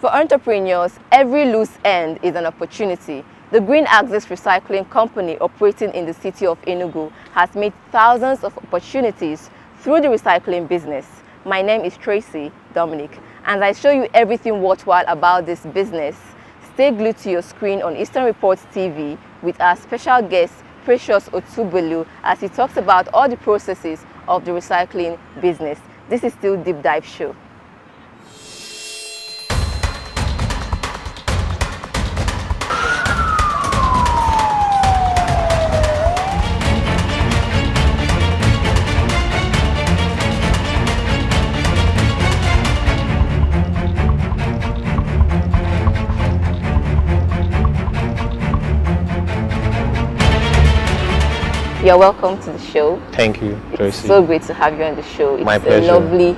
For entrepreneurs, every loose end is an opportunity. The Green Axis Recycling Company, operating in the city of Enugu, has made thousands of opportunities through the recycling business. My name is Tracy Dominic, and I show you everything worthwhile about this business. Stay glued to your screen on Eastern Reports TV with our special guest, Precious Otubelu, as he talks about all the processes of the recycling business. This is still Deep Dive Show. You're welcome to the show. Thank you, Tracy. It's so great to have you on the show. It's My pleasure. a lovely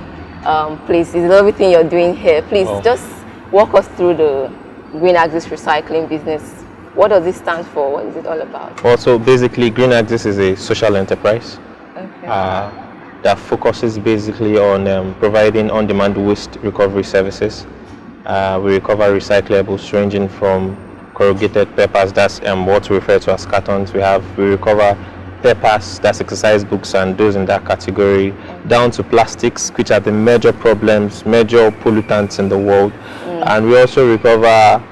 place. It's a lovely thing you're doing here. Please just walk us through the Green Axis Recycling business. What does it stand for? What is it all about? Well, so basically, Green Axis is a social enterprise that focuses basically on providing on-demand waste recovery services. We recover recyclables ranging from corrugated papers, that's what we refer to as cartons. We recover papers, that's exercise books and those in that category, down to plastics, which are the major pollutants in the world. And we also recover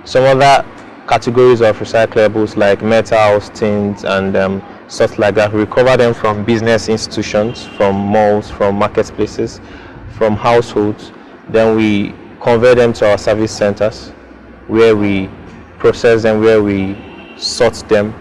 some other categories of recyclables like metals, tins, and stuff like that. We recover them from business institutions, from malls, from marketplaces, from households. Then we convert them to our service centers, where we process them, where we sort them,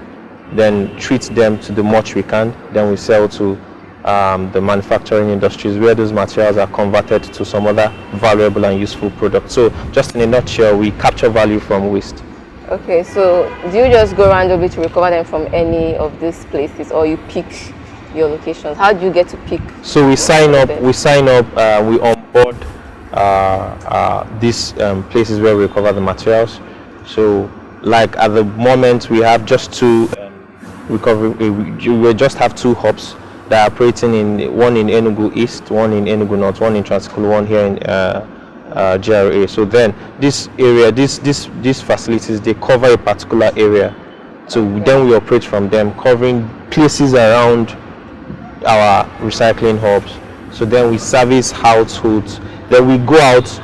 then treat them to the much we can. Then we sell to the manufacturing industries, where those materials are converted to some other valuable and useful product. So just in a nutshell, we capture value from waste. Okay, so do you just go randomly to recover them from any of these places, or you pick your locations? How do you get to pick? So we sign up, we onboard these places where we recover the materials. So like at the moment we have just two we just have two hubs that are operating, one in Enugu East, one in Enugu North, one in Transkulu, one here in GRA. So then this area, these facilities, they cover a particular area. So then we operate from them, covering places around our recycling hubs. So then we service households. Then we go out,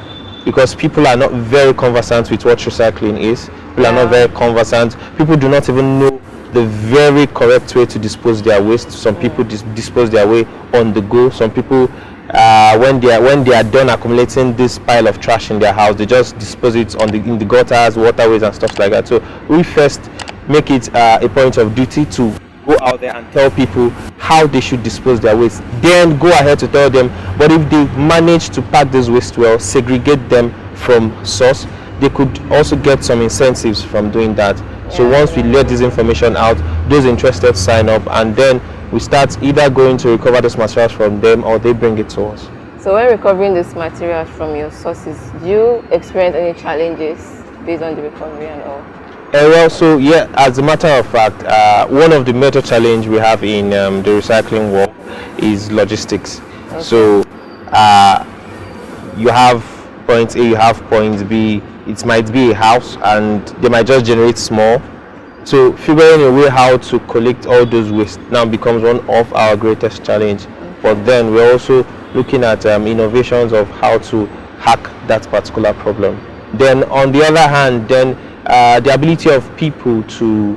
because people are not very conversant with what recycling is. People are not very conversant. People do not even know the very correct way to dispose their waste. Some people dispose their way on the go. Some people, when they are done accumulating this pile of trash in their house, they just dispose it in the gutters, waterways, and stuff like that. So we first make it a point of duty to go out there and tell people how they should dispose their waste. Then go ahead to tell them, but if they manage to pack this waste well, segregate them from source, they could also get some incentives from doing that. So once we let this information out, those interested sign up, and then we start either going to recover those materials from them, or they bring it to us. So when recovering these materials from your sources, do you experience any challenges based on the recovery and all? Well, so yeah, as a matter of fact, one of the major challenges we have in the recycling world is logistics. Okay. So you have point A, you have point B. It might be a house and they might just generate small. So figuring a way how to collect all those waste now becomes one of our greatest challenge. But then we're also looking at innovations of how to hack that particular problem. Then on the other hand, then the ability of people to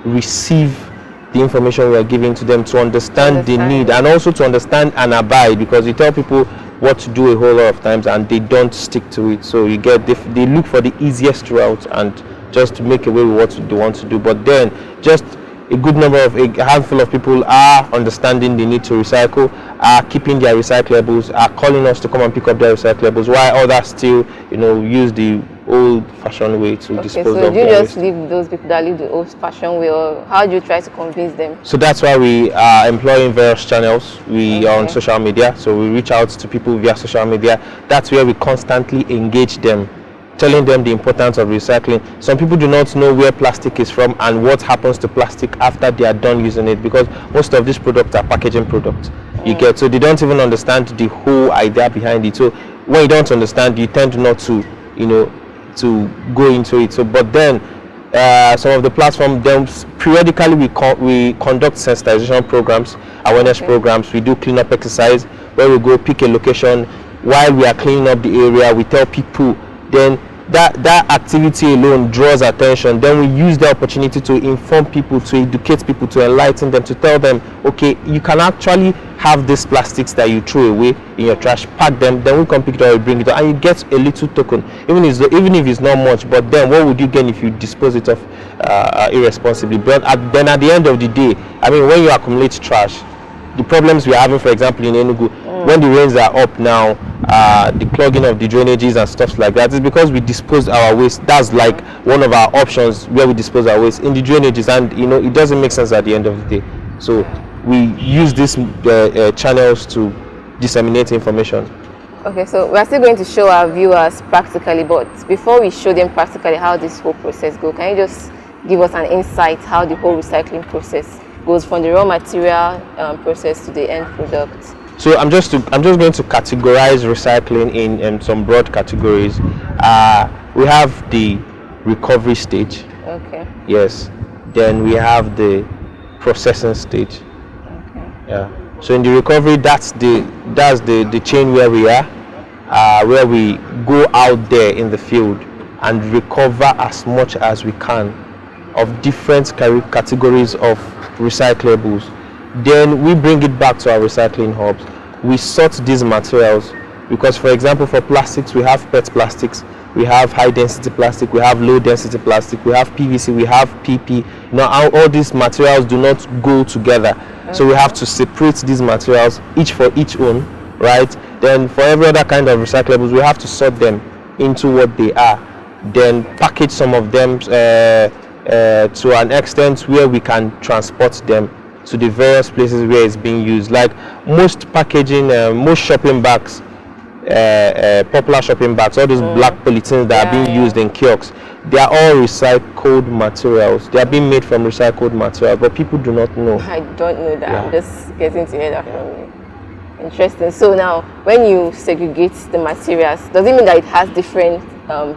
receive the information we are giving to them, to understand the need, and also to understand and abide, because you tell people what to do a whole lot of times and they don't stick to it. So you get they look for the easiest route and just make away with what they want to do. But then just a handful of people are understanding the need to recycle, are keeping their recyclables, are calling us to come and pick up their recyclables, while others still, use the old-fashioned way to dispose of their waste. So do you just leave those people that live the old-fashioned way, or how do you try to convince them? So that's why we are employing various channels. We are on social media, so we reach out to people via social media. That's where we constantly engage them, telling them the importance of recycling. Some people do not know where plastic is from and what happens to plastic after they are done using it, because most of these products are packaging products. So they don't even understand the whole idea behind it. So when you don't understand, you tend not to to go into it. So, but then some of the platform, then periodically we conduct sensitization programs, awareness programs. We do cleanup exercise where we go pick a location while we are cleaning up the area. We tell people, then that activity alone draws attention. Then we use the opportunity to inform people, to educate people, to enlighten them, to tell them, okay, you can actually have these plastics that you throw away in your trash, pack them, then we come pick it up, we bring it up, and you get a little token, even if it's not much. But then what would you gain if you dispose it off irresponsibly? But then at the end of the day, I mean, when you accumulate trash, the problems we are having, for example, in Enugu, when the rains are up now, the clogging of the drainages and stuff like that, is because we dispose our waste. That's like one of our options where we dispose our waste in the drainages, and it doesn't make sense at the end of the day. So we use these channels to disseminate information. Okay, so we're still going to show our viewers practically, but before we show them practically how this whole process goes, can you just give us an insight how the whole recycling process goes from the raw material process to the end product? So I'm just going to categorize recycling in some broad categories. We have the recovery stage. Okay. Yes. Then we have the processing stage. Okay. Yeah. So in the recovery, that's the chain where we are, where we go out there in the field and recover as much as we can of different categories of recyclables. Then we bring it back to our recycling hubs. We sort these materials because, for example, for plastics, we have PET plastics, we have high density plastic, we have low density plastic, we have PVC, we have PP. Now all these materials do not go together. Okay. So we have to separate these materials, each for each own, right? Then for every other kind of recyclables, we have to sort them into what they are. Then package some of them to an extent where we can transport them to the various places where it's being used. Like most packaging, most shopping bags, popular shopping bags, all those black polythenes that are being used in kiosks, they are all recycled materials. They are being made from recycled materials, but people do not know. I don't know that. I'm just getting to hear that from you. Interesting. So now, when you segregate the materials, does it mean that it has different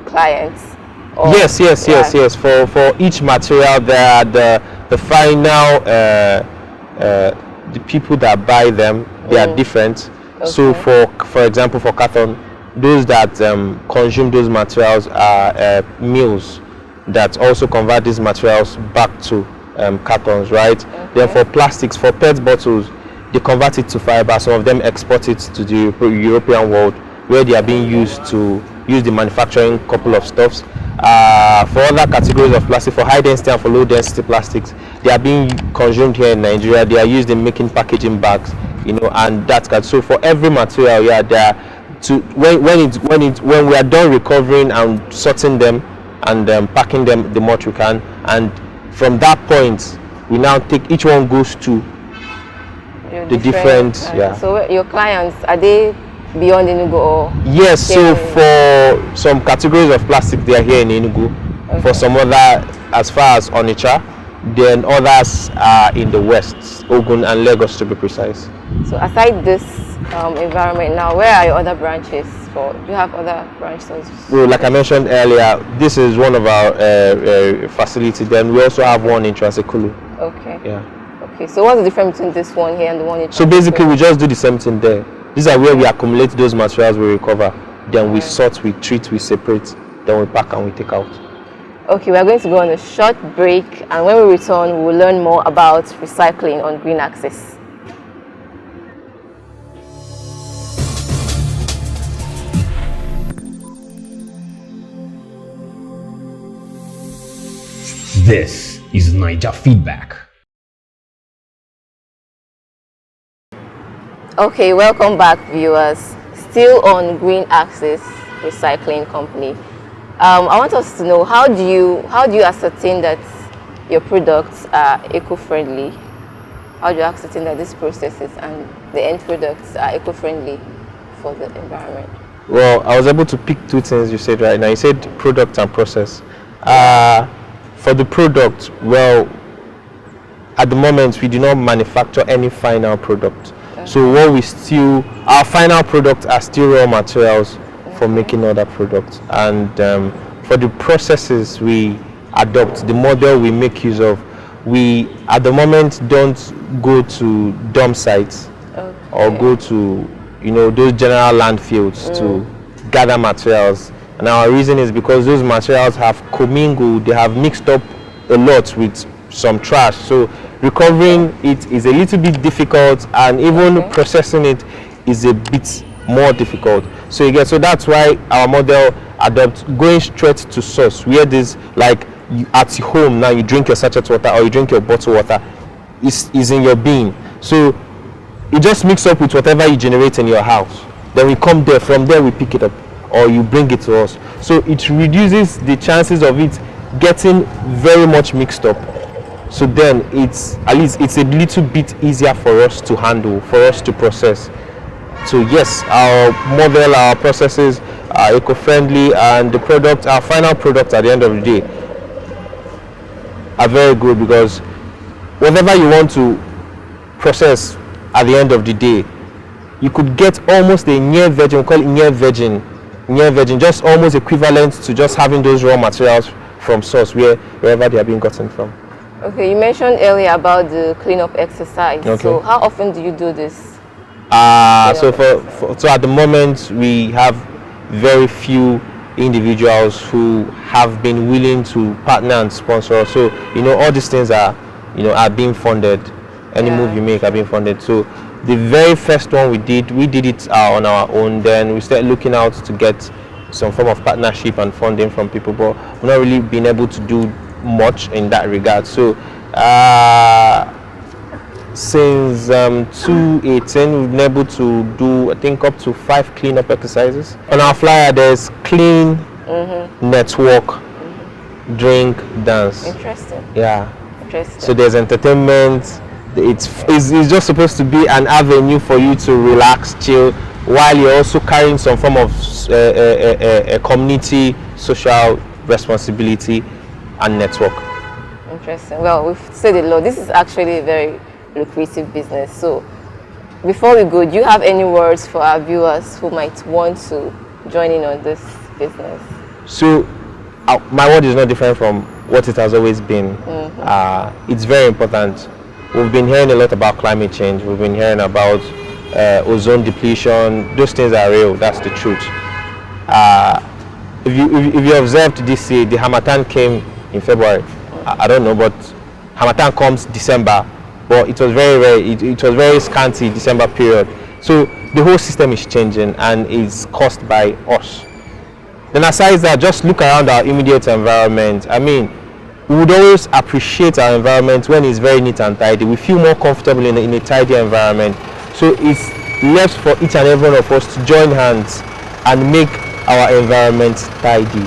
clients? Yes. For each material, there are the final the people that buy them. They are different. Okay. So for example, for carton, those that consume those materials are mills that also convert these materials back to cartons, right? Okay. Then for plastics, for PET bottles, they convert it to fiber. Some of them export it to the European world, where they are being used to use the manufacturing couple of stuffs. For other categories of plastic, for high density and for low density plastics, they are being consumed here in Nigeria. They are used in making packaging bags, and that's so for every material, there are when we are done recovering and sorting them and packing them the much we can, and from that point we now take each one goes to the different So your clients, are they beyond Enugu or? Yes, so for some categories of plastic, they are here in Enugu. Okay. For some other, as far as Onitsha, then others are in the west, Ogun and Lagos to be precise. So aside this environment now, where are your other branches for? Do you have other branches? Well, like I mentioned earlier, this is one of our facilities. Then we also have one in Transekulu. Okay. Yeah. Okay, so what's the difference between this one here and the one in Transekulu? So basically, we just do the same thing there. These are where we accumulate those materials we recover. Then we sort, we treat, we separate, then we pack and we take out. Okay, we are going to go on a short break, and when we return, we will learn more about recycling on Green Access. This is Niger Feedback. Okay, welcome back, viewers. Still on Green Access Recycling Company. I want us to know, how do you ascertain that your products are eco-friendly? How do you ascertain that these processes and the end products are eco-friendly for the environment? Well, I was able to pick two things you said right now. You said product and process. For the product, well, at the moment we do not manufacture any final product. Okay. So what our final products are still raw materials for making other products. And for the processes we adopt, the model we make use of, we at the moment don't go to dump sites or go to those general landfills to gather materials. And our reason is because those materials have commingled, they have mixed up a lot with some trash, so recovering it is a little bit difficult, and even processing it is a bit more difficult. So so that's why our model adopts going straight to source, where this, like at home now, you drink your sachet water or you drink your bottled water, is in your bin, so you just mix up with whatever you generate in your house, then we come there, from there we pick it up or you bring it to us. So it reduces the chances of it getting very much mixed up. So then at least it's a little bit easier for us to handle, for us to process. So yes, our model, our processes are eco-friendly, and the product, our final product at the end of the day, are very good, because whatever you want to process at the end of the day, you could get almost a near virgin, we call it near virgin, just almost equivalent to just having those raw materials from source, wherever they are being gotten from. Okay, you mentioned earlier about the cleanup exercise. Okay. So how often do you do this? So at the moment we have very few individuals who have been willing to partner and sponsor. So all these things are being funded. Any move you make are being funded. So the very first one we did it on our own. Then we started looking out to get some form of partnership and funding from people, but we've not really been able to do much in that regard. So since 2018, we've been able to do, I think, up to 5 cleanup exercises. On our flyer, there's clean, network, drink, dance. Interesting. Yeah. Interesting. So there's entertainment. It's just supposed to be an avenue for you to relax, chill, while you're also carrying some form of a community social responsibility and network. Interesting. Well, we've said a lot. This is actually a very lucrative business. So before we go, do you have any words for our viewers who might want to join in on this business? So my word is not different from what it has always been. It's very important. We've been hearing a lot about climate change. We've been hearing about ozone depletion. Those things are real. That's the truth. If you observed this year, the Harmattan came in February. I don't know, but Harmattan comes December. But it was very rare. It was very scanty December period. So the whole system is changing, and is caused by us. Then aside that, just look around our immediate environment. I mean, we would always appreciate our environment when it's very neat and tidy. We feel more comfortable in a tidy environment. So it's left for each and every one of us to join hands and make our environment tidy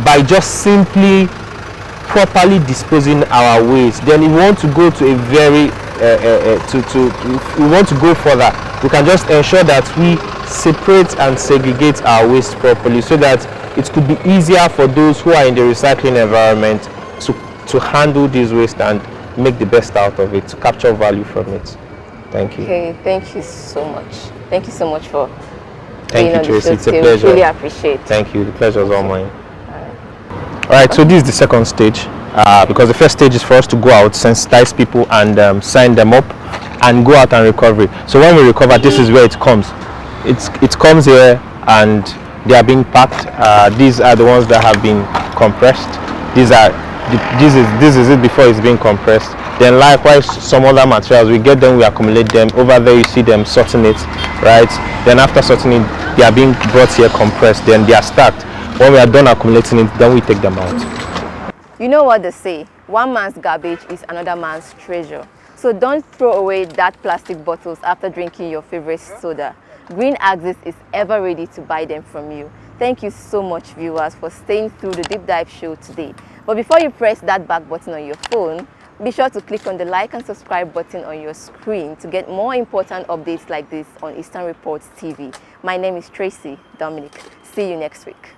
by just simply properly disposing our waste. Then if we want to go to a very if we want to go further, we can just ensure that we separate and segregate our waste properly, so that it could be easier for those who are in the recycling environment to handle this waste and make the best out of it, to capture value from it. Thank you. Okay, thank you so much. Thank you so much for Thank you, Tracy. It's a today. pleasure. Really appreciate it. Thank you. The pleasure is all mine. All right, so this is the second stage, because the first stage is for us to go out, sensitize people, and sign them up, and go out and recover it. So when we recover, this is where it comes. It comes here, and they are being packed. These are the ones that have been compressed. This is it before it's being compressed. Then likewise, some other materials, we get them, we accumulate them. Over there you see them sorting it, right? Then after sorting it, they are being brought here, compressed, then they are stacked. When we are done accumulating it, then we take them out. You know what they say, one man's garbage is another man's treasure. So don't throw away that plastic bottles after drinking your favorite soda. Green Axis is ever ready to buy them from you. Thank you so much, viewers, for staying through the deep dive show today. But before you press that back button on your phone, be sure to click on the like and subscribe button on your screen to get more important updates like this on Eastern Reports TV. My name is Tracy Dominic. See you next week.